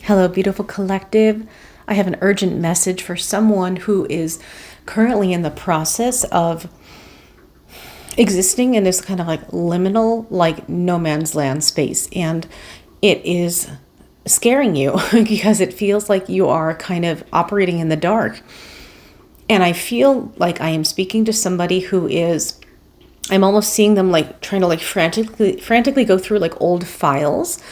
Hello, beautiful collective. I have an urgent message for someone who is currently in the process of existing in this kind of like liminal, like no man's land space. And it is scaring you because it feels like you are kind of operating in the dark. And I feel like I am speaking to somebody who is, I'm almost seeing them like trying to like frantically go through like old files.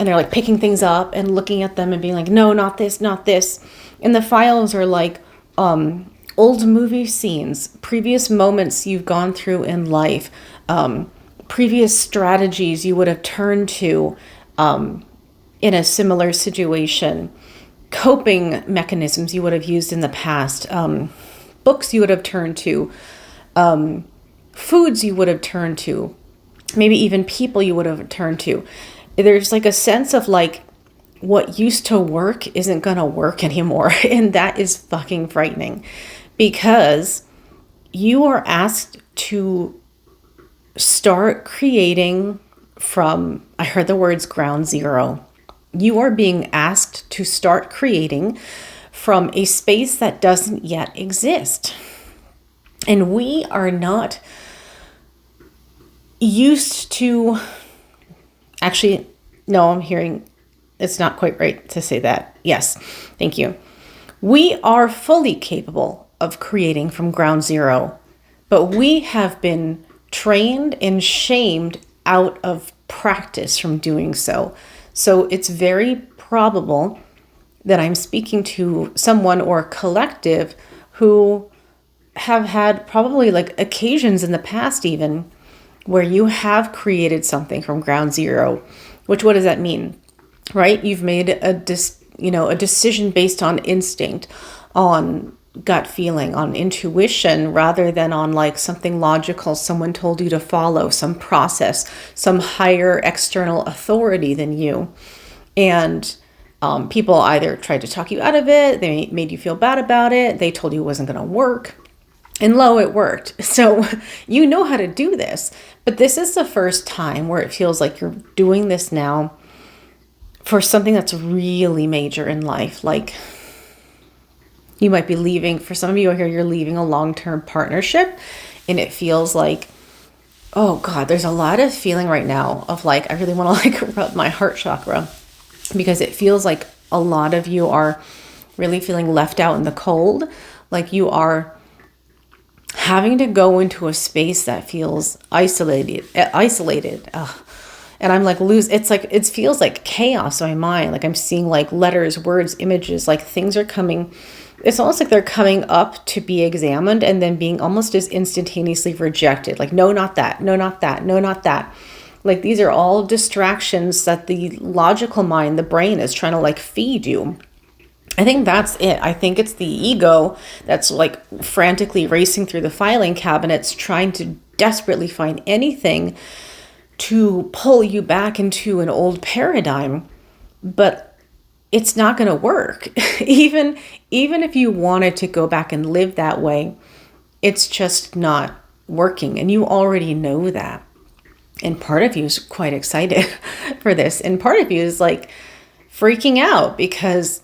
And they're like picking things up and looking at them and being like, no, not this, not this. And the files are like old movie scenes, previous moments you've gone through in life, previous strategies you would have turned to in a similar situation, coping mechanisms you would have used in the past, books you would have turned to, foods you would have turned to, maybe even people you would have turned to. There's like a sense of like what used to work isn't going to work anymore. And that is fucking frightening because you are asked to start creating from, I heard the words ground zero. You are being asked to start creating from a space that doesn't yet exist. And we are not used to, actually, no, I'm hearing it's not quite right to say that. Yes, thank you. We are fully capable of creating from ground zero, but we have been trained and shamed out of practice from doing so. So it's very probable that I'm speaking to someone or a collective who have had probably like occasions in the past even where you have created something from ground zero. Which, what does that mean? Right? You've made a decision based on instinct, on gut feeling, on intuition, rather than on like something logical someone told you to follow, some process, some higher external authority than you. And people either tried to talk you out of it, they made you feel bad about it, they told you it wasn't going to work. And lo, it worked. So you know how to do this. But this is the first time where it feels like you're doing this now for something that's really major in life. Like you might be leaving, for some of you here, you're leaving a long-term partnership. And it feels like, oh God, there's a lot of feeling right now of like, I really want to like rub my heart chakra because it feels like a lot of you are really feeling left out in the cold. Like you are having to go into a space that feels isolated. And I'm like, it's like, it feels like chaos in my mind. Like I'm seeing like letters, words, images, like things are coming. It's almost like they're coming up to be examined and then being almost as instantaneously rejected. Like, no, not that. No, not that. No, not that. Like these are all distractions that the logical mind, the brain is trying to like feed you. I think that's it. I think it's the ego that's like frantically racing through the filing cabinets, trying to desperately find anything to pull you back into an old paradigm. But it's not going to work. Even if you wanted to go back and live that way, it's just not working. And you already know that. And part of you is quite excited for this. And part of you is like freaking out because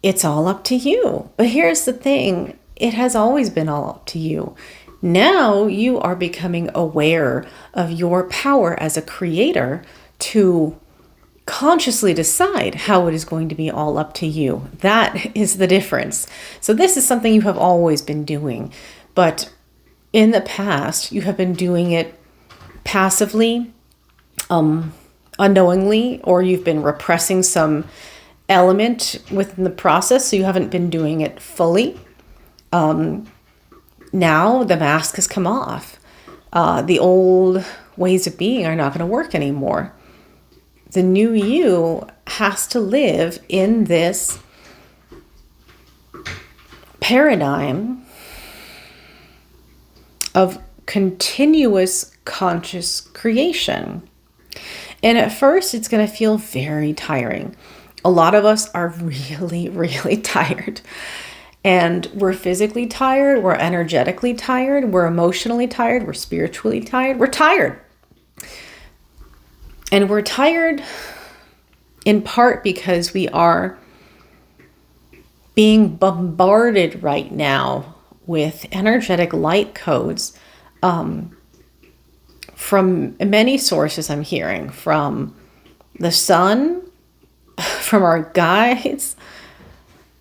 it's all up to you. But here's the thing. It has always been all up to you. Now you are becoming aware of your power as a creator to consciously decide how it is going to be all up to you. That is the difference. So this is something you have always been doing. But in the past, you have been doing it passively, unknowingly, or you've been repressing some element within the process, so you haven't been doing it fully. Now the mask has come off. The old ways of being are not going to work anymore. The new you has to live in this paradigm of continuous conscious creation. And at first, it's going to feel very tiring. A lot of us are really, really tired. And we're physically tired, we're energetically tired, we're emotionally tired, we're spiritually tired, we're tired. And we're tired in part because we are being bombarded right now with energetic light codes from many sources. I'm hearing from the sun, from our guides.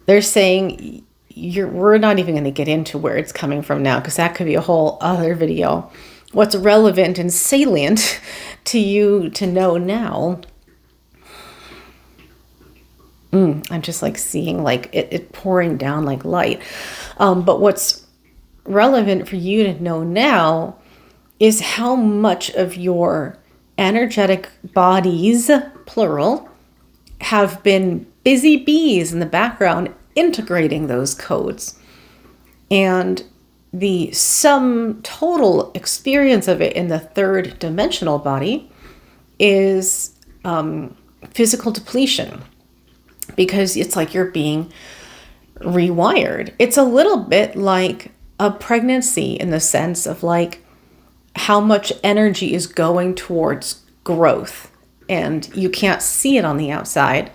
They're saying we're not even going to get into where it's coming from now, because that could be a whole other video. What's relevant and salient to you to know now. I'm just like seeing like it pouring down like light. But what's relevant for you to know now is how much of your energetic bodies, plural, have been busy bees in the background integrating those codes. And the sum total experience of it in the third dimensional body is physical depletion, because it's like you're being rewired. It's a little bit like a pregnancy in the sense of like how much energy is going towards growth, and you can't see it on the outside,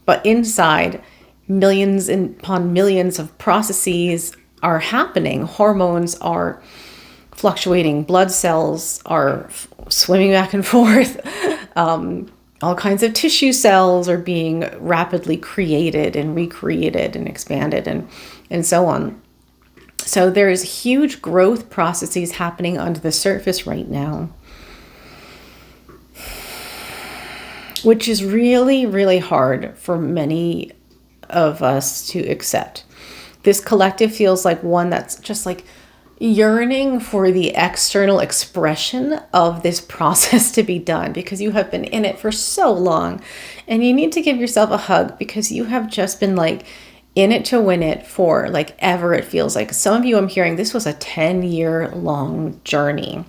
but inside millions upon millions of processes are happening. Hormones are fluctuating, blood cells are swimming back and forth. All kinds of tissue cells are being rapidly created and recreated and expanded and so on. So there's huge growth processes happening under the surface right now, which is really, really hard for many of us to accept. This collective feels like one that's just like yearning for the external expression of this process to be done, because you have been in it for so long, and you need to give yourself a hug because you have just been like in it to win it for like ever. It feels like some of you, I'm hearing this was a 10-year long journey,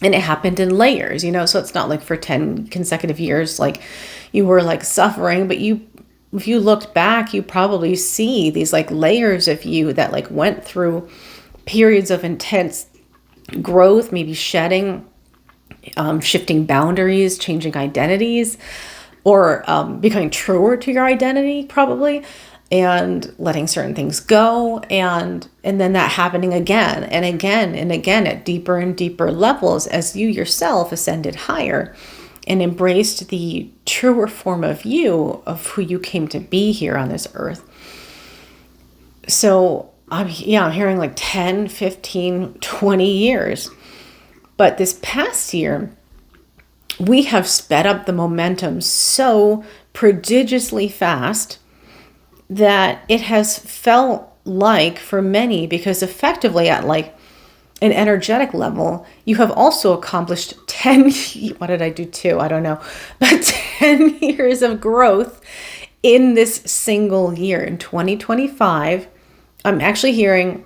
and it happened in layers, so it's not like for 10 consecutive years like you were like suffering, but if you looked back, you probably see these like layers of you that like went through periods of intense growth, maybe shedding, shifting boundaries, changing identities, or becoming truer to your identity probably, and letting certain things go, and then that happening again and again and again at deeper and deeper levels as you yourself ascended higher and embraced the truer form of you, of who you came to be here on this earth. So I'm hearing like 10, 15, 20 years. But this past year, we have sped up the momentum so prodigiously fast that it has felt like for many, because effectively at like an energetic level, you have also accomplished 10, what did I do too? I don't know, but 10 years of growth in this single year. In 2025, I'm actually hearing,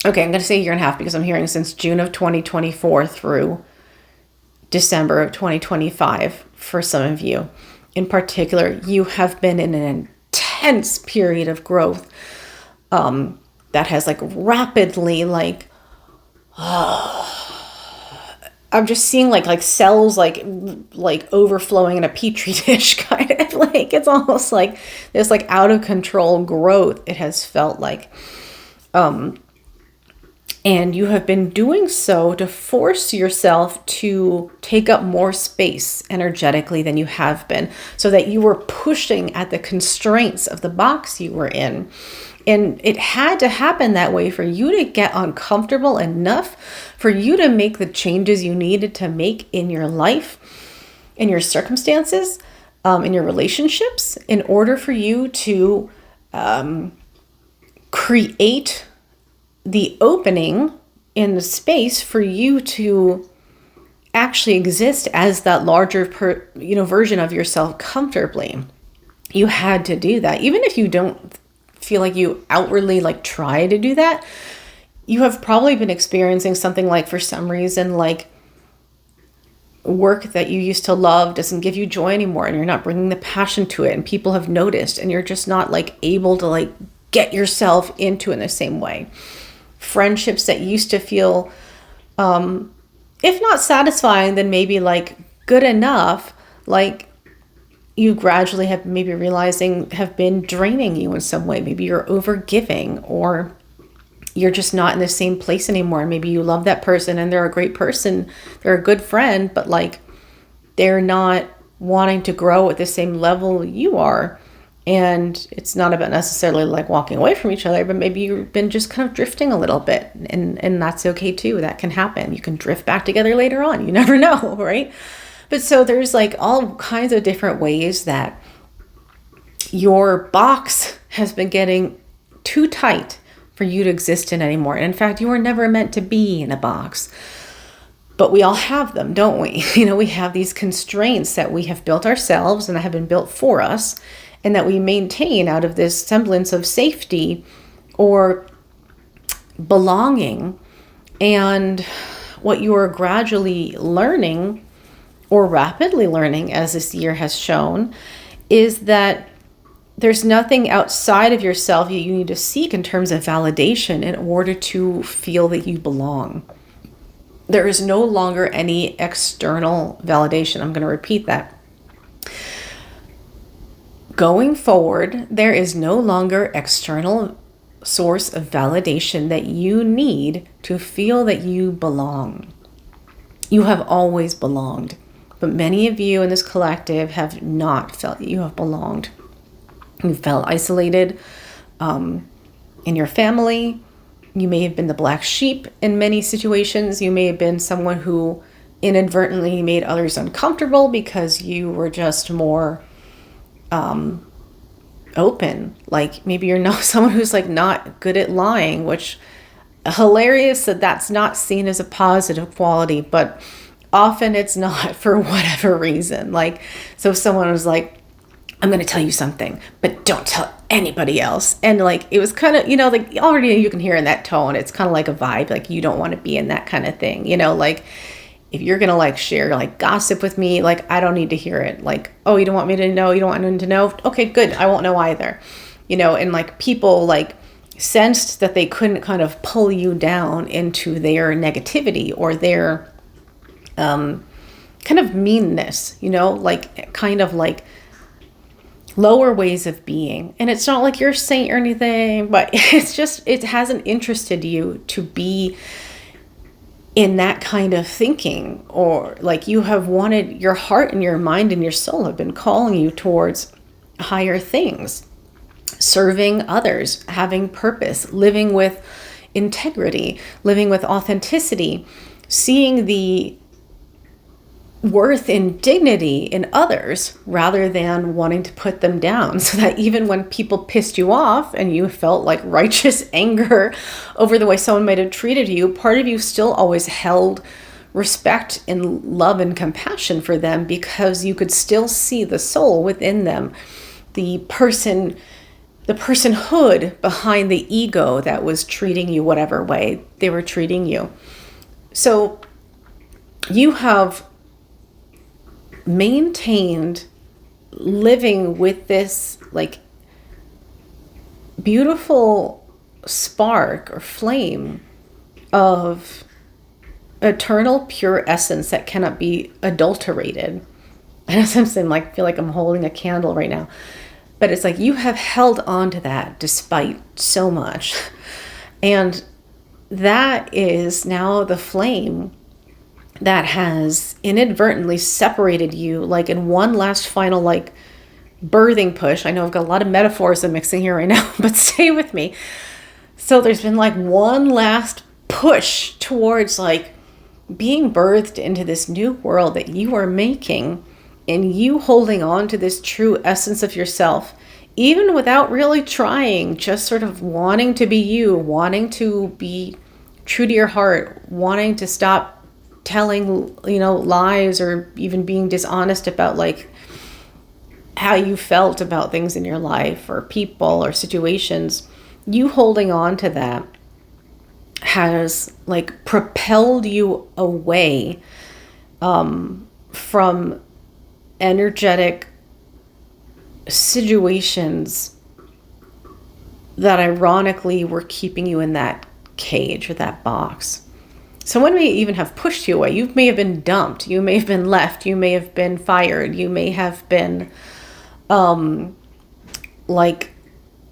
okay, I'm going to say a year and a half, because I'm hearing since June of 2024 through December of 2025, for some of you in particular, you have been in an intense period of growth that has like rapidly like, I'm just seeing like cells like overflowing in a petri dish, kind of like it's almost like this like out of control growth. It has felt like, and you have been doing so to force yourself to take up more space energetically than you have been, so that you were pushing at the constraints of the box you were in. And it had to happen that way for you to get uncomfortable enough for you to make the changes you needed to make in your life, in your circumstances, in your relationships, in order for you to create the opening in the space for you to actually exist as that larger version of yourself comfortably. You had to do that. Even if you don't feel like you outwardly like try to do that, you have probably been experiencing something like, for some reason, like work that you used to love doesn't give you joy anymore, and you're not bringing the passion to it, and people have noticed, and you're just not like able to like get yourself into it in the same way. Friendships that used to feel if not satisfying, then maybe like good enough, like you gradually have maybe realizing have been draining you in some way. Maybe you're overgiving, or you're just not in the same place anymore. Maybe you love that person and they're a great person, they're a good friend, but like they're not wanting to grow at the same level you are. And it's not about necessarily like walking away from each other, but maybe you've been just kind of drifting a little bit, and that's okay too. That can happen. You can drift back together later on. You never know, right? But so there's like all kinds of different ways that your box has been getting too tight for you to exist in anymore. And in fact, you were never meant to be in a box. But we all have them, don't we? We have these constraints that we have built ourselves and that have been built for us, and that we maintain out of this semblance of safety or belonging. And what you are gradually learning, or rapidly learning as this year has shown, is that there's nothing outside of yourself you need to seek in terms of validation in order to feel that you belong. There is no longer any external validation. I'm going to repeat that. Going forward, there is no longer external source of validation that you need to feel that you belong. You have always belonged, but many of you in this collective have not felt that you have belonged. You felt isolated in your family. You may have been the black sheep in many situations. You may have been someone who inadvertently made others uncomfortable because you were just more open. Like maybe you're not someone who's like not good at lying, which hilarious that that's not seen as a positive quality, but often it's not for whatever reason. Like, so if someone was like, I'm going to tell you something, but don't tell anybody else. And like, it was kind of, like already you can hear in that tone, it's kind of like a vibe, like you don't want to be in that kind of thing, like if you're going to like share like gossip with me, like I don't need to hear it. Like, oh, you don't want me to know? You don't want anyone to know? Okay, good. I won't know either. And like people like sensed that they couldn't kind of pull you down into their negativity or their kind of meanness, like kind of like lower ways of being. And it's not like you're a saint or anything, but it's just, it hasn't interested you to be in that kind of thinking, or like you have wanted, your heart and your mind and your soul have been calling you towards higher things, serving others, having purpose, living with integrity, living with authenticity, seeing the worth and dignity in others rather than wanting to put them down, so that even when people pissed you off and you felt like righteous anger over the way someone might have treated you, part of you still always held respect and love and compassion for them, because you could still see the soul within them, the personhood behind the ego that was treating you whatever way they were treating you. So you have maintained living with this like beautiful spark or flame of eternal pure essence that cannot be adulterated. And as I'm saying, like, I feel like I'm holding a candle right now, but it's like you have held on to that despite so much. And that is now the flame that has inadvertently separated you, like in one last final like birthing push. I know I've got a lot of metaphors I'm mixing here right now, but stay with me. So there's been like one last push towards like being birthed into this new world that you are making, and you holding on to this true essence of yourself, even without really trying, just sort of wanting to be you, wanting to be true to your heart, wanting to stop telling, lies, or even being dishonest about like how you felt about things in your life or people or situations. You holding on to that has like propelled you away from energetic situations that ironically were keeping you in that cage or that box. Someone may even have pushed you away. You may have been dumped. You may have been left. You may have been fired. You may have been like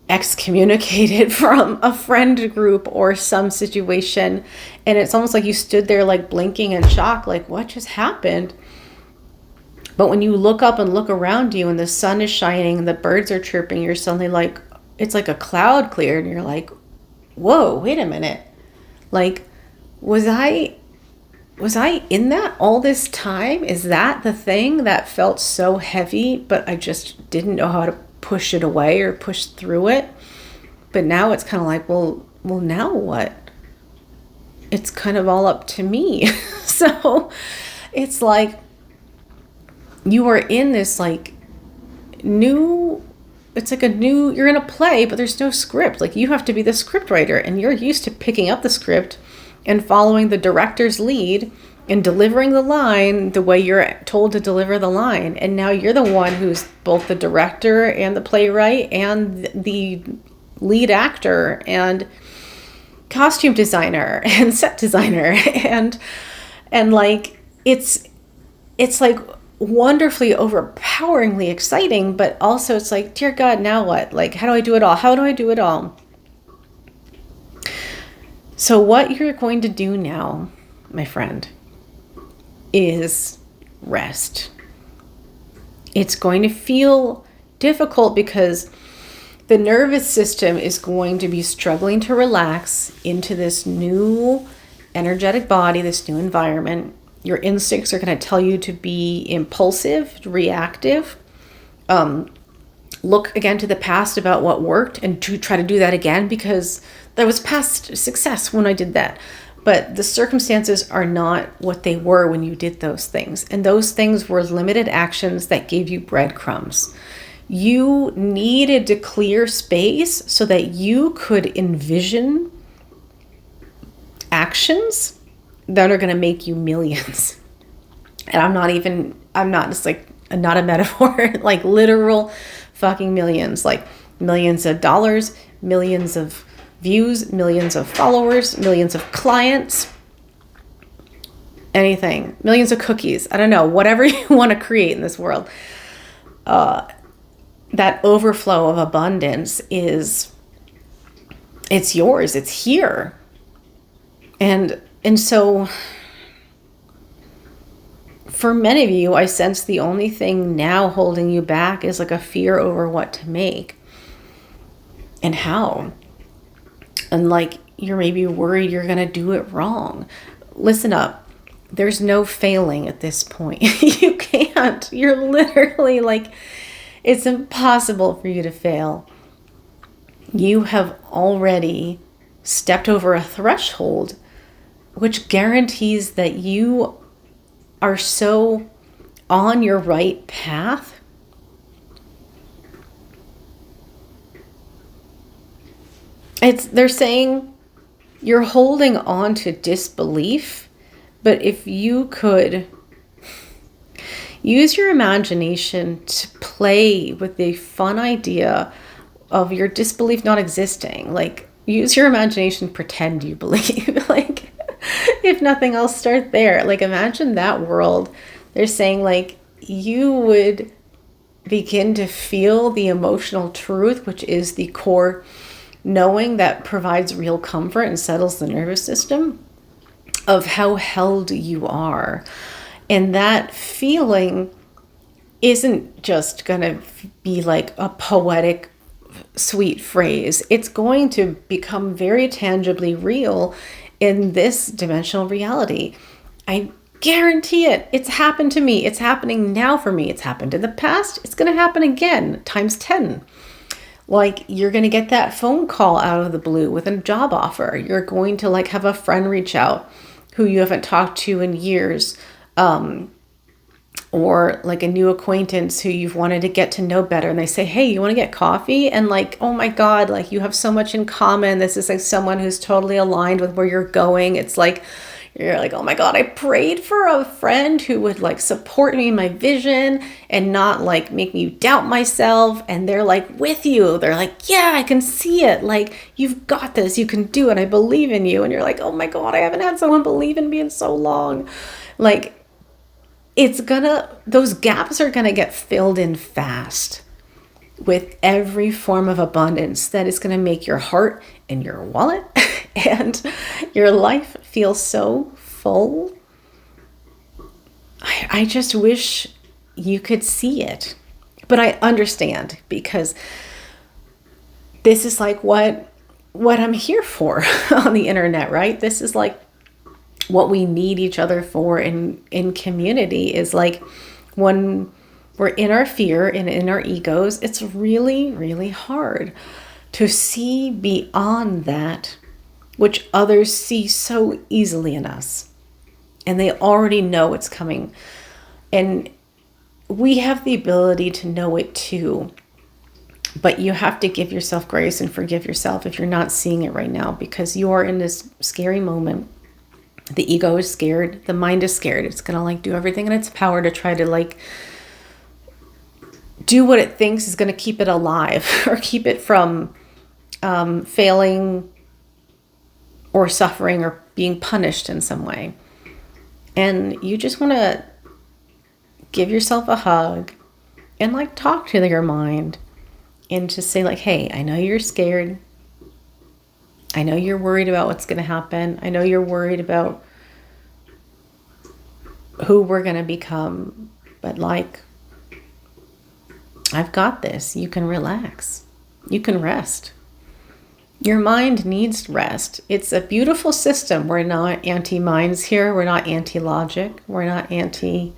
excommunicated from a friend group or some situation, and it's almost like you stood there like blinking in shock, like what just happened? But when you look up and look around you and the sun is shining and the birds are chirping, you're suddenly like, it's like a cloud cleared and you're like, whoa, wait a minute. Like, was I in that all this time? Is that the thing that felt so heavy, but I just didn't know how to push it away or push through it? But now it's kind of like, well, now what? It's kind of all up to me. So it's like you are in this like new, it's like a new, you're in a play, but there's no script. Like you have to be the script writer, and you're used to picking up the script and following the director's lead and delivering the line the way you're told to deliver the line. And now you're the one who's both the director and the playwright and the lead actor and costume designer and set designer. And like, it's like wonderfully overpoweringly exciting, but also it's like, dear God, now what? Like, how do I do it all? How do I do it all? So what you're going to do now, my friend, is rest. It's going to feel difficult because the nervous system is going to be struggling to relax into this new energetic body, this new environment. Your instincts are going to tell you to be impulsive, reactive. Look again to the past about what worked and to try to do that again, because there was past success when I did that. But the circumstances are not what they were when you did those things. And those things were limited actions that gave you breadcrumbs. You needed to clear space so that you could envision actions that are going to make you millions. And I'm not a metaphor, like literal fucking millions, like millions of dollars, millions of views, millions of followers, millions of clients, anything, millions of cookies. I don't know, whatever you want to create in this world. That overflow of abundance it's yours. It's here. And so for many of you, I sense the only thing now holding you back is like a fear over what to make and how. And like, you're maybe worried you're going to do it wrong. Listen up. There's no failing at this point. You can't. You're literally like, it's impossible for you to fail. You have already stepped over a threshold, which guarantees that you are so on your right path. They're saying you're holding on to disbelief, but if you could use your imagination to play with the fun idea of your disbelief not existing, like use your imagination, pretend you believe, like if nothing else, start there. Like imagine that world. They're saying like you would begin to feel the emotional truth, which is the core knowing that provides real comfort and settles the nervous system, of how held you are. And that feeling isn't just going to be like a poetic, sweet phrase. It's going to become very tangibly real in this dimensional reality. I guarantee it. It's happened to me. It's happening now for me. It's happened in the past. It's going to happen again, times 10. Like you're going to get that phone call out of the blue with a job offer. You're going to like have a friend reach out who you haven't talked to in years, or like a new acquaintance who you've wanted to get to know better. And they say, hey, you want to get coffee? And like, oh my God, like you have so much in common. This is like someone who's totally aligned with where you're going. It's like, you're like, oh my God, I prayed for a friend who would like support me in my vision and not like make me doubt myself. And they're like with you. They're like, yeah, I can see it. Like, you've got this, you can do it. I believe in you. And you're like, oh my God, I haven't had someone believe in me in so long. Like, those gaps are gonna get filled in fast. with every form of abundance that is going to make your heart and your wallet and your life feel so full. I just wish you could see it. But I understand, because this is like what I'm here for on the internet, right? This is like what we need each other for in community, is like when we're in our fear and in our egos, it's really, really hard to see beyond that, which others see so easily in us. And they already know it's coming. And we have the ability to know it too. But you have to give yourself grace and forgive yourself if you're not seeing it right now, because you are in this scary moment. The ego is scared. The mind is scared. It's going to like do everything in its power to try to like do what it thinks is going to keep it alive or keep it from failing or suffering or being punished in some way. And you just want to give yourself a hug and like talk to your mind and just say like, hey, I know you're scared. I know you're worried about what's going to happen. I know you're worried about who we're going to become, but like, I've got this. You can relax. You can rest. Your mind needs rest. It's a beautiful system. We're not anti-minds here. We're not anti-logic. We're not anti,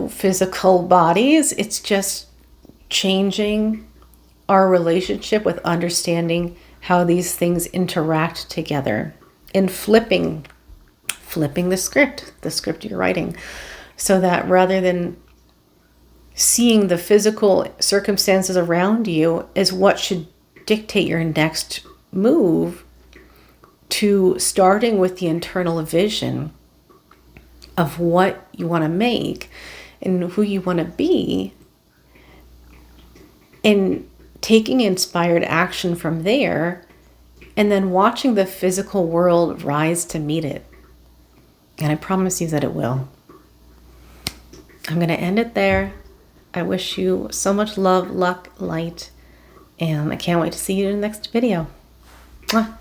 physical bodies. It's just changing our relationship with understanding how these things interact together, and flipping the script you're writing, so that rather than seeing the physical circumstances around you as what should dictate your next move, to starting with the internal vision of what you want to make and who you want to be, and taking inspired action from there, and then watching the physical world rise to meet it. And I promise you that it will. I'm going to end it there. I wish you so much love, luck, light, and I can't wait to see you in the next video. Mwah.